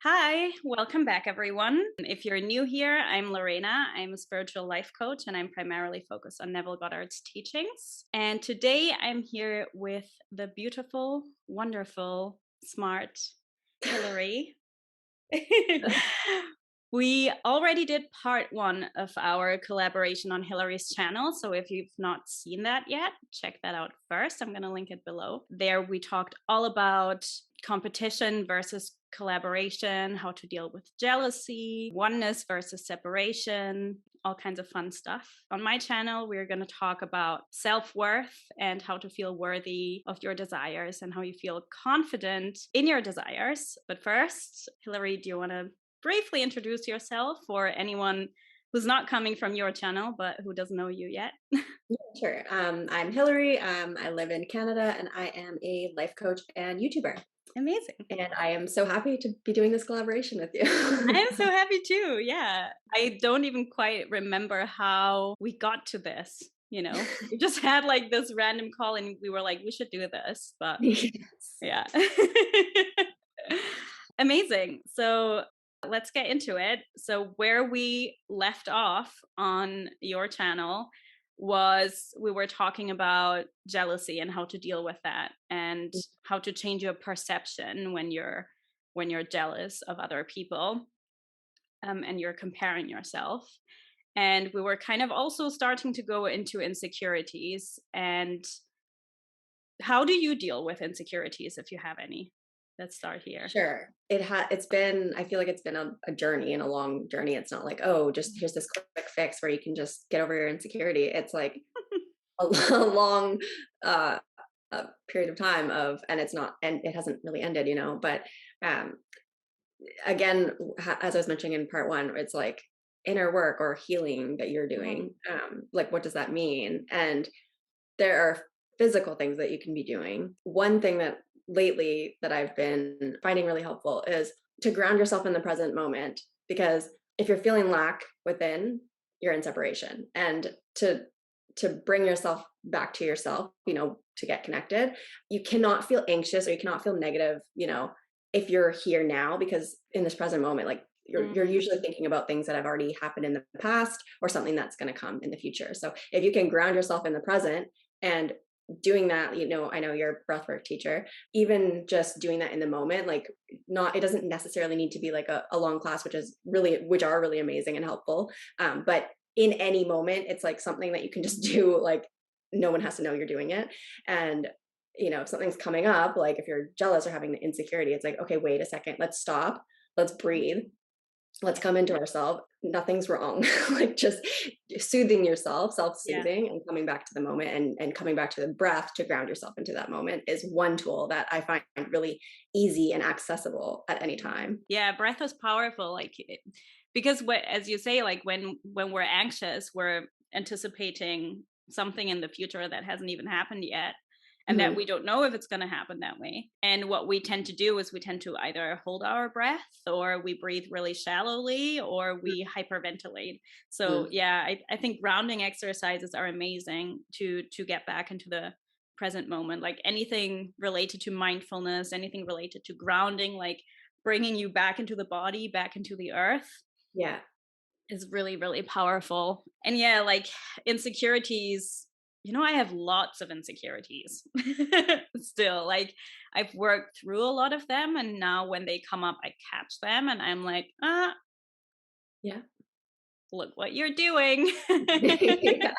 Hi, welcome back, everyone. If you're new here, I'm Lorena. I'm a spiritual life coach and I'm primarily focused on Neville Goddard's teachings. And today I'm here with the beautiful, wonderful, smart Hillary. We already did part one of our collaboration on Hillary's channel. So if you've not seen that yet, check that out first. I'm going to link it below. There we talked all about competition versus collaboration, how to deal with jealousy, oneness versus separation, all kinds of fun stuff. On my channel, we're going to talk about self-worth and how to feel worthy of your desires and how you feel confident in your desires. But first, Hillary, do you want to briefly introduce yourself for anyone who's not coming from your channel, but who doesn't know you yet? Yeah, sure. I'm Hillary. I live in Canada and I am a life coach and YouTuber. Amazing. And I am so happy to be doing this collaboration with you. I'm so happy too. Yeah. I don't even quite remember how we got to this. We just had like this random call and we were like, we should do this. But Yes. yeah. Amazing. So let's get into it. So where we left off on your channel was we were talking about jealousy and how to deal with that and how to change your perception when you're jealous of other people, and you're comparing yourself. And we were kind of also starting to go into insecurities. And how do you deal with insecurities if you have any? Let's start here. Sure. It's been, I feel like it's been a journey and a long journey. It's not like, oh, just here's this quick fix where you can just get over your insecurity. It's like a, a long uh period of time and it's not, and it hasn't really ended, but um again, as I was mentioning in part one, it's like inner work or healing that you're Mhm. doing. Like, what does that mean? And there are physical things that you can be doing. One thing that lately that I've been finding really helpful is to ground yourself in the present moment, because if you're feeling lack within, you're in separation. And to bring yourself back to yourself, to get connected, you cannot feel anxious or you cannot feel negative, if you're here now, because in this present moment, like you're Mm. usually thinking about things that have already happened in the past or something that's going to come in the future. So if you can ground yourself in the present and doing that, I know you're a breathwork teacher, even just doing that in the moment, like, not, it doesn't necessarily need to be like a long class, which are really amazing and helpful. But in any moment, it's like something that you can just do, like no one has to know you're doing it. And if something's coming up, like if you're jealous or having the insecurity, it's like, okay, wait a second, let's stop, let's breathe, let's Yeah. come into ourselves. Nothing's wrong. Like, just soothing yourself, Yeah. self-soothing, and coming back to the moment, and coming back to the breath to ground yourself into that moment is one tool that I find really easy and accessible at any time. Yeah, breath is powerful. Because as you say, like when we're anxious, we're anticipating something in the future that hasn't even happened yet, and that Mhm. we don't know if it's going to happen that way. And what we tend to do is we tend to either hold our breath, or we breathe really shallowly, or we hyperventilate. So Mhm. yeah, I think grounding exercises are amazing to get back into the present moment. Like anything related to mindfulness, anything related to grounding, like bringing you back into the body, back into the earth, Yeah. is really, really powerful. And yeah, like insecurities, I have lots of insecurities still. Like I've worked through a lot of them. And now when they come up, I catch them and I'm like, Yeah. look what you're doing. Yeah.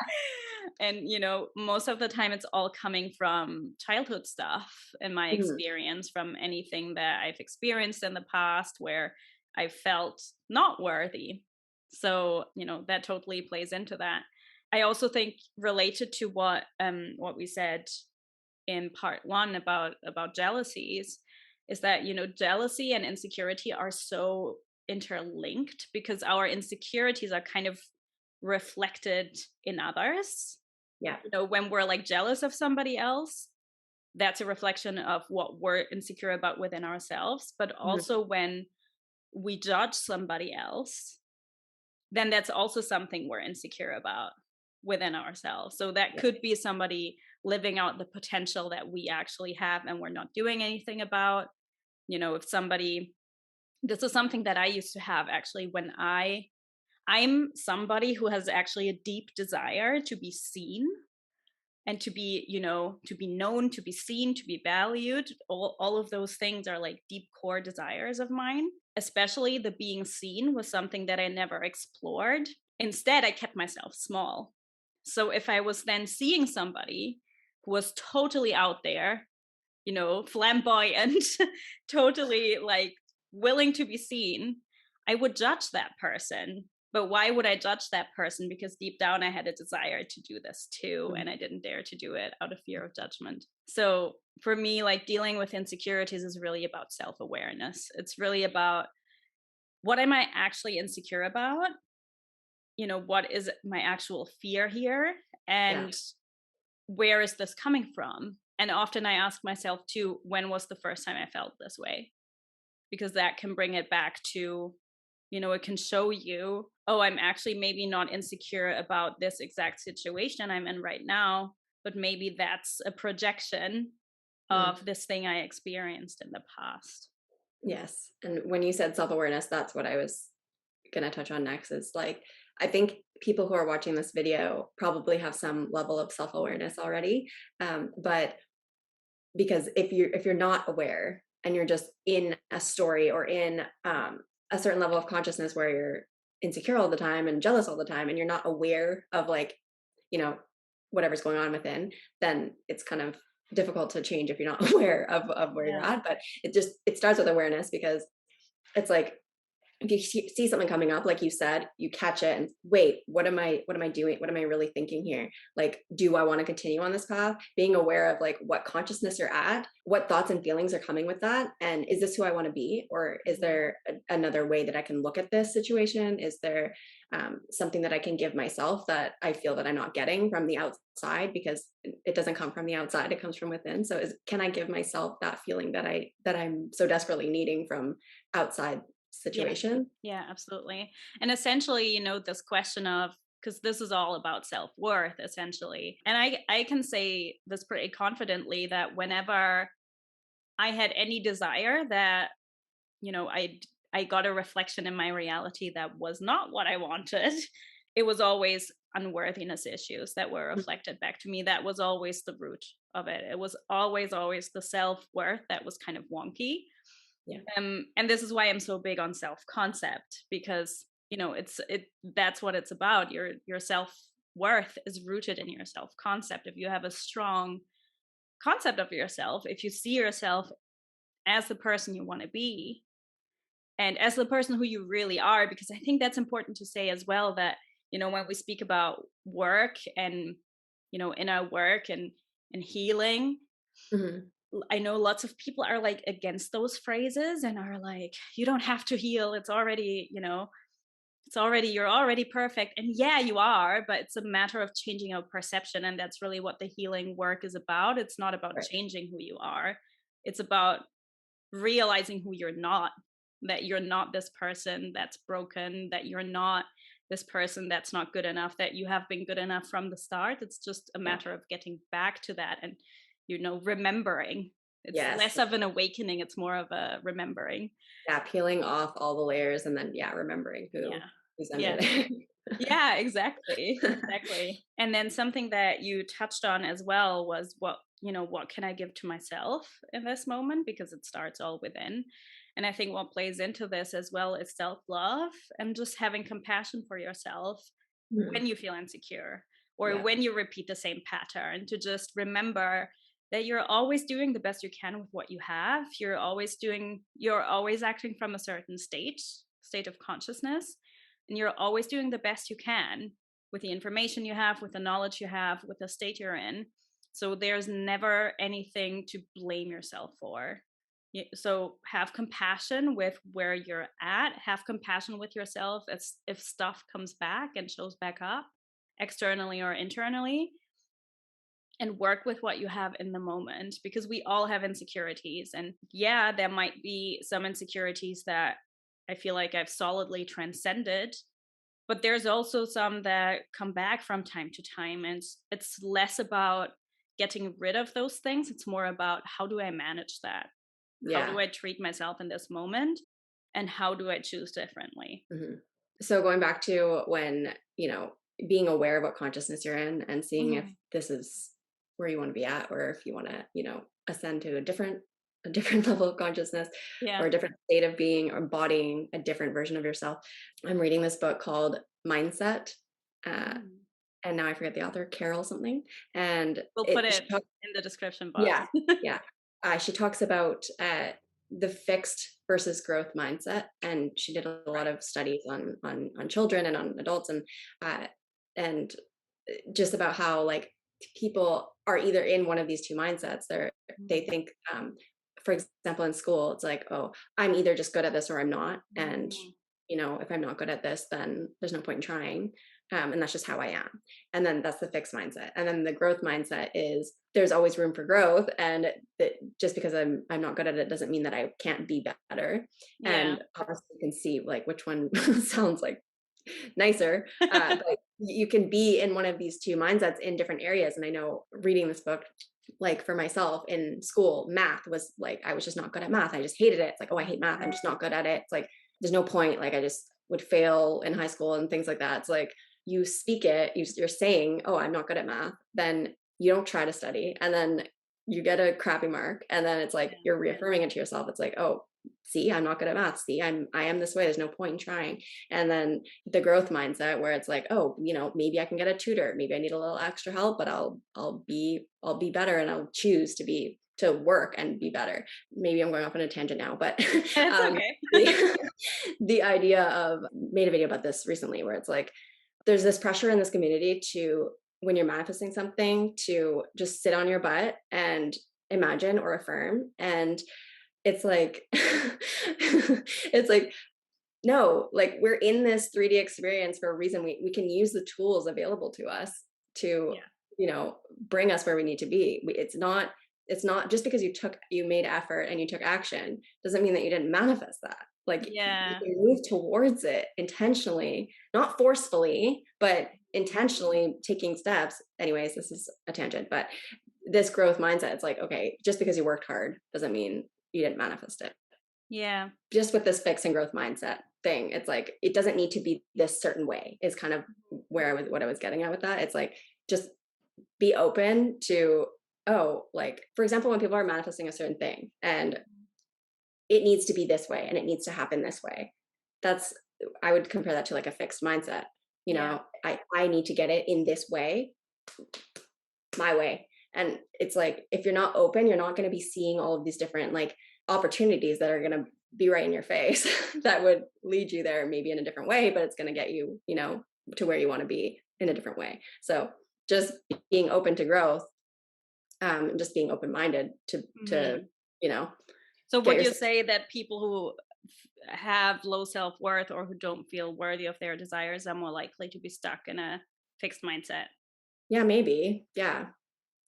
And most of the time it's all coming from childhood stuff, in my Mhm. experience, from anything that I've experienced in the past where I felt not worthy. So that totally plays into that. I also think, related to what we said in part one about jealousies, is that jealousy and insecurity are so interlinked, because our insecurities are kind of reflected in others. Yeah. When we're like jealous of somebody else, that's a reflection of what we're insecure about within ourselves. But Mhm. also when we judge somebody else, then that's also something we're insecure about within ourselves. So that Yeah. could be somebody living out the potential that we actually have and we're not doing anything about. If somebody This is something that I used to have actually when I'm somebody who has actually a deep desire to be seen and to be, to be known, to be seen, to be valued. All of those things are like deep core desires of mine. Especially the being seen was something that I never explored. Instead, I kept myself small. So if I was then seeing somebody who was totally out there, flamboyant, totally like willing to be seen, I would judge that person. But why would I judge that person? Because deep down I had a desire to do this too, Mhm. and I didn't dare to do it out of fear of judgment. So for me, like dealing with insecurities is really about self awareness. It's really about what am I actually insecure about? What is my actual fear here? Yeah. And where is this coming from? And often I ask myself too, when was the first time I felt this way? Because that can bring it back to, it can show you, oh, I'm actually maybe not insecure about this exact situation I'm in right now, but maybe that's a projection Mm. of this thing I experienced in the past. Yes. And when you said self-awareness, that's what I was gonna touch on next is like, I think people who are watching this video probably have some level of self-awareness already. But because if you're not aware and you're just in a story or in a certain level of consciousness where you're insecure all the time and jealous all the time and you're not aware of like, you know, whatever's going on within, then it's kind of difficult to change if you're not aware of where you're Yeah. at. But it starts with awareness because it's like if you see something coming up, like you said, you catch it and wait, what am I doing? What am I really thinking here? Like, do I want to continue on this path? Being aware of like what consciousness you're at, what thoughts and feelings are coming with that, and is this who I want to be, or is Mhm. there another way that I can look at this situation? Is there something that I can give myself that I feel that I'm not getting from the outside because it doesn't come from the outside; it comes from within. So, can I give myself that feeling that I'm so desperately needing from outside Yeah. situation? Yeah, absolutely. And essentially, this question of, because this is all about self-worth essentially. And I can say this pretty confidently that whenever I had any desire that, I got a reflection in my reality that was not what I wanted, it was always unworthiness issues that were Mm. reflected back to me. That was always the root of it. It was always the self-worth that was kind of wonky. Yeah. And this is why I'm so big on self-concept, because that's what it's about. Your self-worth is rooted in your self-concept. If you have a strong concept of yourself, if you see yourself as the person you want to be and as the person who you really are, because I think that's important to say as well, that when we speak about work and inner work and healing, Mhm. I know lots of people are like against those phrases and are like, you don't have to heal. It's already, you're already perfect. And yeah, you are, but it's a matter of changing our perception. And that's really what the healing work is about. It's not about Right. changing who you are, it's about realizing who you're not, that you're not this person that's broken, that you're not this person that's not good enough, that you have been good enough from the start. It's just a Yeah. matter of getting back to that and, remembering. It's Yes. less of an awakening, it's more of a remembering. Yeah, peeling off all the layers and then, yeah, remembering Yeah. who's under Yeah. there. Yeah, exactly. Exactly. And then something that you touched on as well was what can I give to myself in this moment? Because it starts all within. And I think what plays into this as well is self love and just having compassion for yourself Mhm. when you feel insecure or Yeah. when you repeat the same pattern, to just remember that you're always doing the best you can with what you have. You're always acting from a certain state of consciousness, and you're always doing the best you can with the information you have, with the knowledge you have, with the state you're in. So there's never anything to blame yourself for. So have compassion with where you're at, have compassion with yourself as if stuff comes back and shows back up externally or internally, and work with what you have in the moment, because we all have insecurities. And yeah, there might be some insecurities that I feel like I've solidly transcended, but there's also some that come back from time to time, and it's less about getting rid of those things. It's more about, how do I manage that? How Yeah. do I treat myself in this moment? and how do I choose differently? Mhm. So going back to when, being aware of what consciousness you're in and seeing if Mhm. this is where you want to be at, or if you want to, ascend to a different level of consciousness, Yeah. or a different state of being, or embodying a different version of yourself. I'm reading this book called Mindset. Uh, Mm. and now I forget the author, Carol something. And We'll put it it she talks, in the description box. yeah, yeah. She talks about the fixed versus growth mindset, and she did a lot Right. of studies on children and on adults, uh, and just about how like people are either in one of these two mindsets. They Mm. think, for example, in school, it's like, oh, I'm either just good at this or I'm not, and Mm. if I'm not good at this, then there's no point in trying. And that's just how I am. And then that's the fixed mindset. And then the growth mindset is there's always room for growth, and that just because I'm not good at it doesn't mean that I can't be better. Yeah. And obviously, you can see like which one sounds like nicer. But you can be in one of these two mindsets in different areas. And I know reading this book, like for myself in school, math was like I was just not good at math. I just hated it. It's like, oh, I hate math. I'm just not good at it. It's like there's no point. Like I just would fail in high school and things like that. It's like you speak it, you're saying, oh, I'm not good at math, then you don't try to study, and then you get a crappy mark, and then it's like Yeah. you're reaffirming it to yourself. It's like, oh, see, I'm not good at math. See, I am this way. There's no point in trying. And then the growth mindset where it's like, oh, maybe I can get a tutor. Maybe I need a little extra help, but I'll be better, and I'll choose to work and be better. Maybe I'm going off on a tangent now, but It's um, okay. the, the idea of made a video about this recently where it's like there's this pressure in this community to when you're manifesting something to just sit on your butt and imagine or affirm, and it's like it's like no, like we're in this 3D experience for a reason. We can use the tools available to us to, Yeah. bring us where we need to be. It's not just because you made effort and you took action doesn't mean that you didn't manifest that. Like you Yeah. can move towards it intentionally, not forcefully, but Mhm. intentionally taking steps. Anyways, this is a tangent, but this growth mindset, it's like, okay, just because you worked hard doesn't mean you didn't manifest it. Yeah. Just with this fix and growth mindset thing, it's like it doesn't need to be this certain way is kind of where what I was getting at with that. It's like just be open to, oh, like for example, when people are manifesting a certain thing and it needs to be this way and it needs to happen this way. That's I would compare that to like a fixed mindset. Yeah. I need to get it in this way, my way. And it's like if you're not open, you're not going to be seeing all of these different like opportunities that are going to be right in your face that would lead you there maybe in a different way, but it's going to get you, to where you want to be in a different way. So just being open to growth, just being open minded to Mhm. you know So get would you yourself. say that people who have low self-worth or who don't feel worthy of their desires are more likely to be stuck in a fixed mindset? Yeah, maybe. Yeah,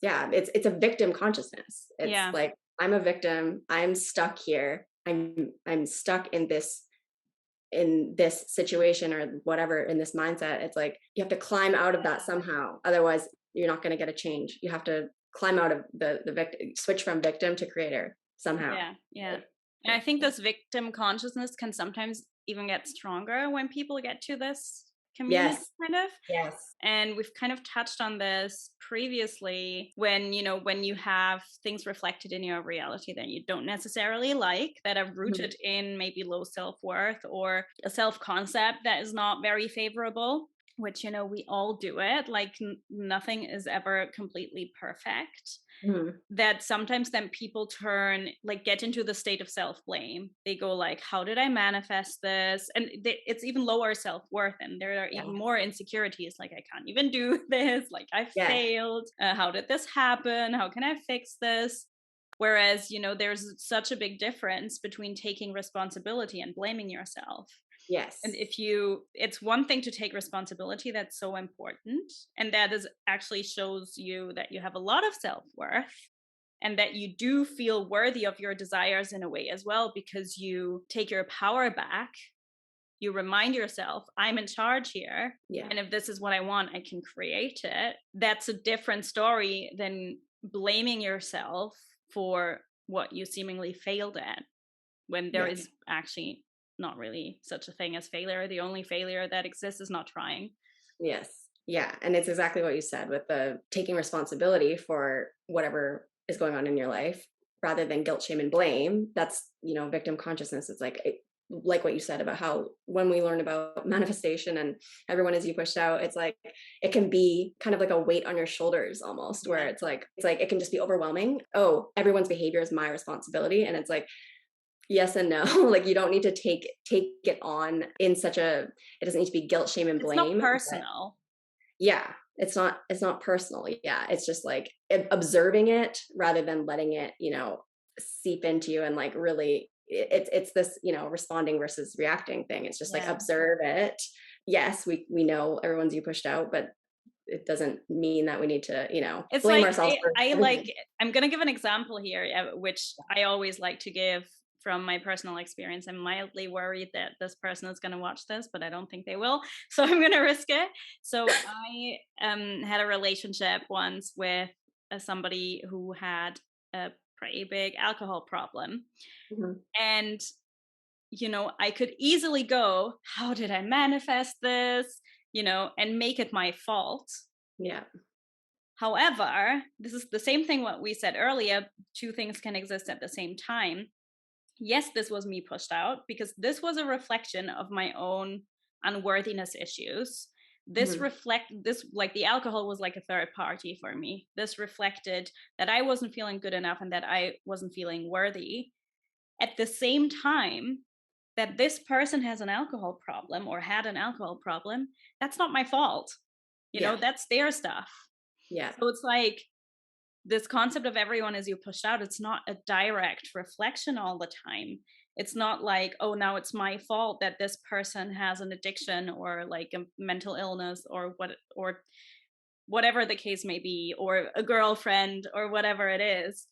it's a victim consciousness. It's Yeah. like I'm a victim. I'm stuck here. I'm stuck in this situation or whatever in this mindset. It's like you have to climb out of that somehow. Otherwise, you're not going to get a change. You have to climb out of the victim, switch from victim to creator somehow. Yeah. Yeah. Like, And I yeah. think this victim consciousness can sometimes even get stronger when people get to this community Yes. kind of. Yes. And we've kind of touched on this previously when, when you have things reflected in your reality that you don't necessarily like, that are Mhm. rooted in maybe low self-worth or a self-concept that is not very favorable, which, we all do it. Like nothing is ever completely perfect. Mhm. That sometimes then people get into the state of self-blame. They go like, how did I manifest this? And it's even lower self-worth, and there are Yeah. even more insecurities, like I can't even do this, like I Yes. failed, how did this happen, how can I fix this? Whereas, there's such a big difference between taking responsibility and blaming yourself. And Yes. it's one thing to take responsibility, that's so important, and that is actually shows you that you have a lot of self-worth and that you do feel worthy of your desires in a way as well, because you take your power back. You remind yourself, I'm in charge here. Yeah. And if this is what I want, I can create it. That's a different story than blaming yourself for what you seemingly failed at when there Yeah. is actually not really such a thing as failure. The only failure that exists is not trying. Yes. Yeah. And it's exactly what you said with the taking responsibility for whatever is going on in your life rather than guilt, shame, and blame. That's, victim consciousness. It's like what you said about how when we learn about manifestation and everyone is you pushed out, it's like it can be kind of like a weight on your shoulders almost, where Yeah. it's like it can just be overwhelming. Oh, everyone's behavior is my responsibility. And it's like, yes and no. Like, you don't need to take it on in such a, it doesn't need to be guilt, shame, and It's not blame. personal. Yeah, it's not personal. Yeah, it's just like observing it rather than letting it, seep into you and like really it's this, responding versus reacting thing. It's just like Yeah. observe it. Yes, we know everyone's you pushed out, but it doesn't mean that we need to, It's blame like ourselves for I everything. like I'm gonna give an example here, which I always like to give from my personal experience. I'm mildly worried that this person is gonna watch this, but I don't think they will. So I'm gonna risk it. So I had a relationship once with somebody who had a pretty big alcohol problem. Mhm. And I could easily go, how did I manifest this? And make it my fault. Yeah. However, this is the same thing what we said earlier. Two things can exist at the same time. Yes, this was me pushed out because this was a reflection of my own unworthiness issues. Mhm. This like the alcohol was like a third party for me. This reflected that I wasn't feeling good enough and that I wasn't feeling worthy. At the same time that this person has an alcohol problem or had an alcohol problem, that's not my fault. Yeah. That's their stuff. Yeah. So it's like this concept of everyone as you pushed out, it's not a direct reflection all the time. It's not like, oh, now it's my fault that this person has an addiction or like a mental illness or whatever the case may be, or a girlfriend or whatever it is.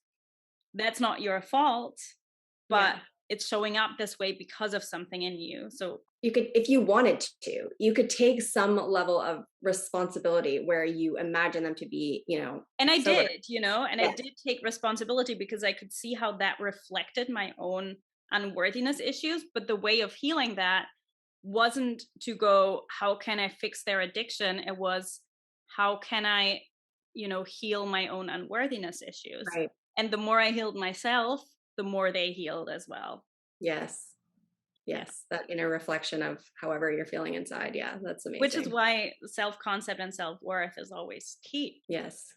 That's not your fault, but Yeah. it's showing up this way because of something in you. So You could, if you wanted to, you could take some level of responsibility where you imagine them to be, and I sober. did, and I Yes. did take responsibility because I could see how that reflected my own unworthiness issues. But the way of healing that wasn't to go, how can I fix their addiction? It was, how can I, heal my own unworthiness issues? Right. And the more I healed myself, the more they healed as well. Yes. Yeah. Yes. That inner reflection of however you're feeling inside. Yeah. That's Which is amazing. why self concept and self worth is always key. Yes.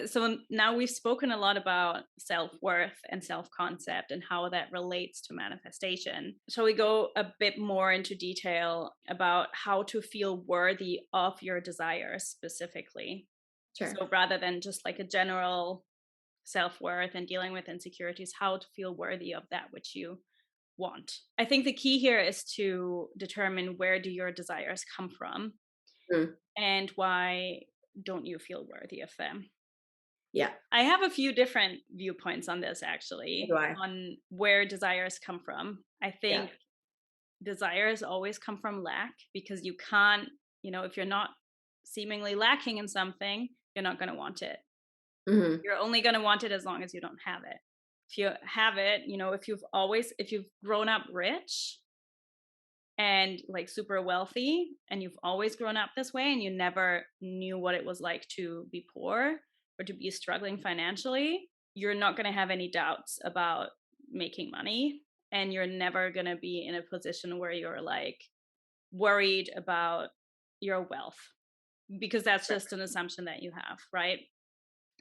So now we've spoken a lot about self-worth and self-concept and how that relates to manifestation. Shall we go a bit more into detail about how to feel worthy of your desires specifically? Sure. So rather than just like a general self-worth and dealing with insecurities, how to feel worthy of that which you want. I think the key here is to determine, where do your desires come from Mm. and why don't you feel worthy of them? Yeah. I have a few different viewpoints on this So do actually, I. on where desires come from. I Yeah. think desires always come from lack because you can't, if you're not seemingly lacking in something, you're not going to want it. Hmm. You're only going to want it as long as you don't have it. If you have it, if you've grown up rich and like super wealthy and you've always grown up this way and you never knew what it was like to be poor or to be struggling financially, you're not going to have any doubts about making money, and you're never going to be in a position where you're like worried about your wealth, because that's Right. just an assumption that you have, right?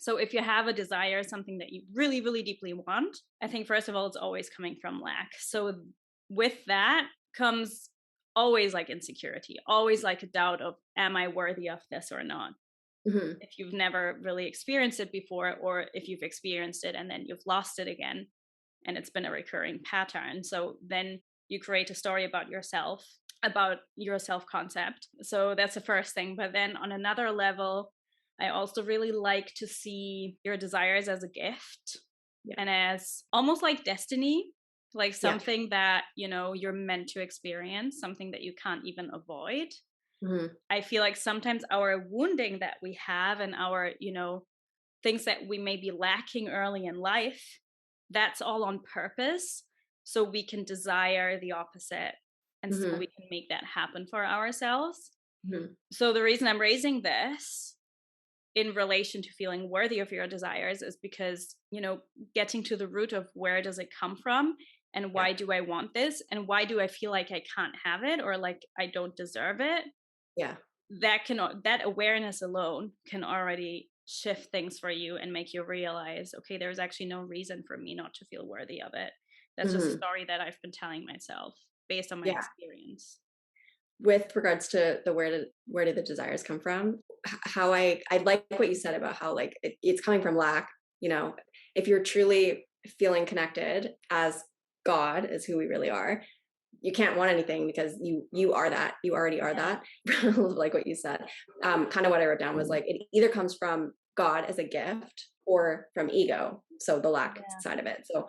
So if you have a desire, something that you really really deeply want, I think first of all it's always coming from lack. So with that comes always like insecurity, always like a doubt of, am I worthy of this or not? Hmm. If you've never really experienced it before, or if you've experienced it and then you've lost it again and it's been a recurring pattern. So then you create a story about yourself, about your self concept. So that's the first thing. But then on another level, I also really like to see your desires as a gift Yeah. and as almost like destiny, like Yeah. something that, you're meant to experience, something that you can't even avoid. Hmm. I feel like sometimes our wounding that we have and our, things that we may be lacking early in life, that's all on purpose. So we can desire the opposite and so Mhm. we can make that happen for ourselves. Mhm. So the reason I'm raising this in relation to feeling worthy of your desires is because, getting to the root of where does it come from, and Yeah. why do I want this, and why do I feel like I can't have it, or like I don't deserve it, Yeah. that awareness alone can already shift things for you and make you realize, okay, there's actually no reason for me not to feel worthy of it. That's just a Mhm. story that I've been telling myself based on my Yeah. experience. With regards to the where did the desires come from, how I like what you said about how, like, it's coming from lack, you know, if you're truly feeling connected as God is who we really are, you can't want anything because you are that. You already are Yeah. that. Like what you said. Kind of what I wrote down was like it either comes from God as a gift or from ego. So the lack Yeah. side of it. So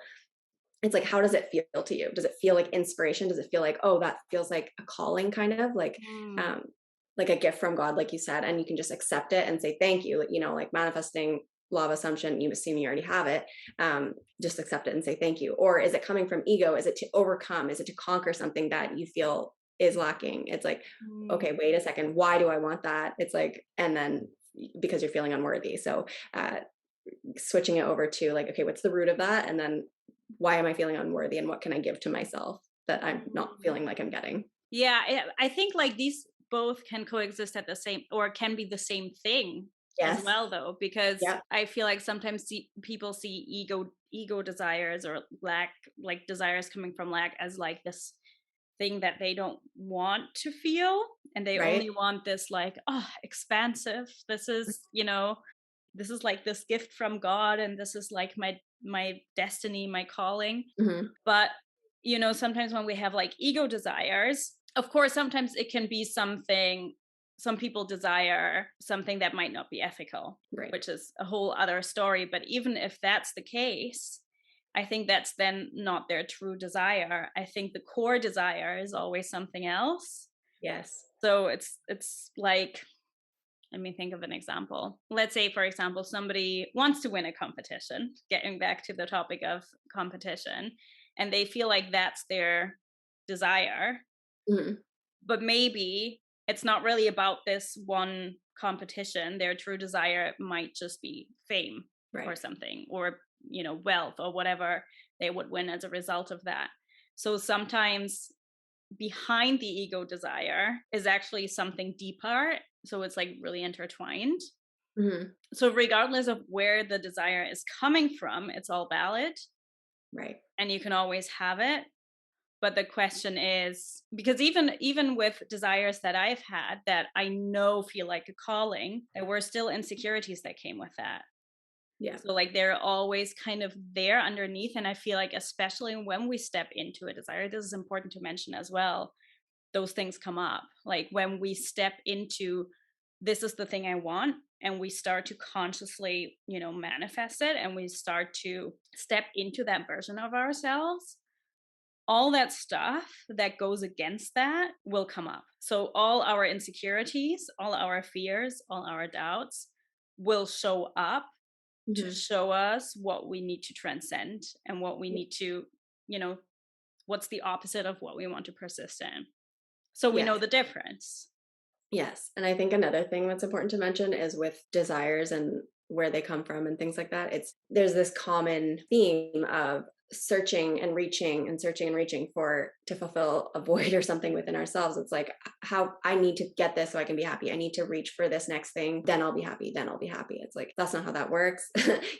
it's like, how does it feel to you? Does it feel like inspiration? Does it feel like, oh, that feels like a calling, kind of Mm. um, like a gift from God, like you said, and you can just accept it and say thank you, like manifesting law of assumption, you assume you already have it. Just accept it and say thank you. Or is it coming from ego? Is it to overcome? Is it to conquer something that you feel is lacking? It's like, Mm. okay, wait a second, why do I want that? It's like, and then because you're feeling unworthy. So switching it over to like, okay, what's the root of that? And then why am I feeling unworthy and what can I give to myself that I'm not Mm. feeling like I'm getting? Yeah, I think like these both can coexist at the same, or can be the same thing as Yes. well, though, because Yep. I feel like sometimes people see ego desires, or lack, like desires coming from lack, as like this thing that they don't want to feel, and they Right. only want this, like, oh, expansive, this is like this gift from God, and this is like my destiny, my calling. Hmm. But sometimes when we have like ego desires, of course sometimes it can be something, some people desire something that might not be ethical, Right. which is a whole other story. But even if that's the case, I think that's then not their true desire. I think the core desire is always something else. Yes. So it's like, let me think of an example. Let's say, for example, somebody wants to win a competition, getting back to the topic of competition, and they feel like that's their desire. Hmm. But maybe it's not really about this one competition. Their true desire might just be fame or Right. something, or, wealth, or whatever they would win as a result of that. So sometimes behind the ego desire is actually something deeper. So it's like really intertwined. Hmm. So regardless of where the desire is coming from, it's all valid Right. and you can always have it. But the question is, because even with desires that I've had that I know feel like a calling, there were still insecurities that came with that. Yeah. So like they're always kind of there underneath. And I feel like, especially when we step into a desire, this is important to mention as well, those things come up. Like when we step into, this is the thing I want, and we start to consciously, manifest it, and we start to step into that version of ourselves, all that stuff that goes against that will come up. So all our insecurities, all our fears, all our doubts will show up to Hmm. show us what we need to transcend, and what we need to, you know, what's the opposite of what we want to persist in. So we know Yes. the difference. Yes. And I think another thing that's important to mention is with desires and where they come from and things like that. There's this common theme of searching and reaching and searching and reaching for to fulfill a void or something within ourselves. It's like how I need to get this so I can be happy. I need to reach for this next thing, then I'll be happy, then I'll be happy. It's like that's not how that works.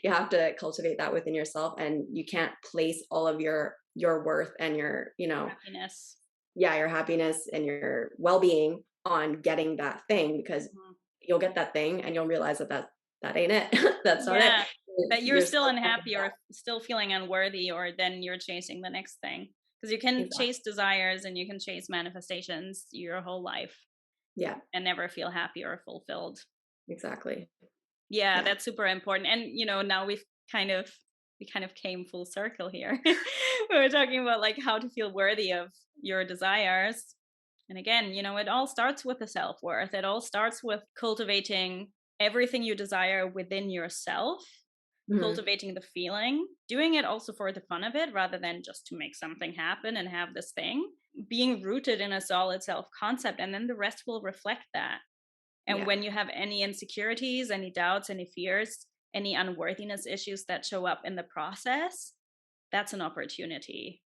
You have to cultivate that within yourself, and you can't place all of your worth and Happiness. yeah, your happiness and your well-being on getting that thing, because Mhm. you'll get that thing and you'll realize that ain't it. That's not it. Yeah, that you're You're still still unhappy or still feeling unworthy, or then you're chasing the next thing. Because you can exactly. chase desires and you can chase manifestations your whole life Yeah, and never feel happy or fulfilled. exactly. Yeah, Yeah. that's super important. And now kind of we kind of came full circle here. We were talking about like how to feel worthy of your desires. And again, it all starts with the self-worth. It all starts with cultivating everything you desire within yourself, Mhm. cultivating the feeling, doing it also for the fun of it rather than just to make something happen and have this thing. being rooted in a solid self concept, and then the rest will reflect that. And Yeah. when you have any insecurities, any doubts, any fears, any unworthiness issues that show up in the process, that's an opportunity.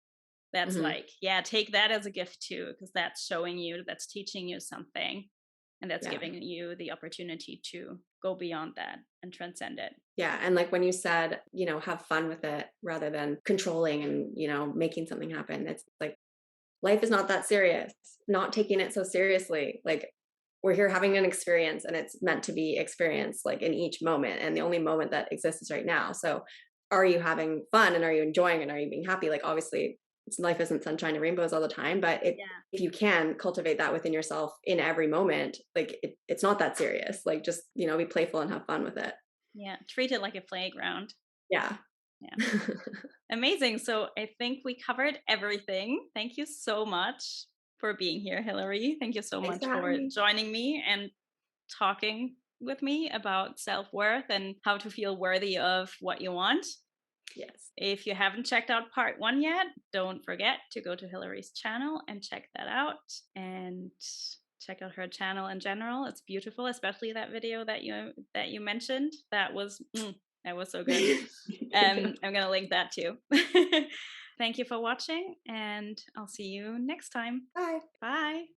That's Hmm. like, yeah, take that as a gift too, because that's showing you, that's teaching you something, and that's Yeah. giving you the opportunity to go beyond that and transcend it. Yeah. And like when you said, have fun with it rather than controlling and, making something happen, it's like life is not that serious, not taking it so seriously. Like we're here having an experience and it's meant to be experienced like in each moment. And the only moment that exists is right now. So are you having fun and are you enjoying and are you being happy? Like obviously life isn't sunshine and rainbows all the time, but Yeah. if you can cultivate that within yourself in every moment, like it's not that serious. Like just, be playful and have fun with it. Yeah. Treat it like a playground. Yeah. Yeah. Amazing. So I think we covered everything. Thank you so much for being here, Hillary. Thank you so Thanks much for having for me. joining me and talking with me about self worth and how to feel worthy of what you want. Yes. If you haven't checked out part one yet, don't forget to go to Hillary's channel and check that out. And check out her channel in general. It's beautiful, especially that video that you mentioned. That was so good. Thank you. I'm gonna link that too. Thank you for watching, and I'll see you next time. Bye. Bye.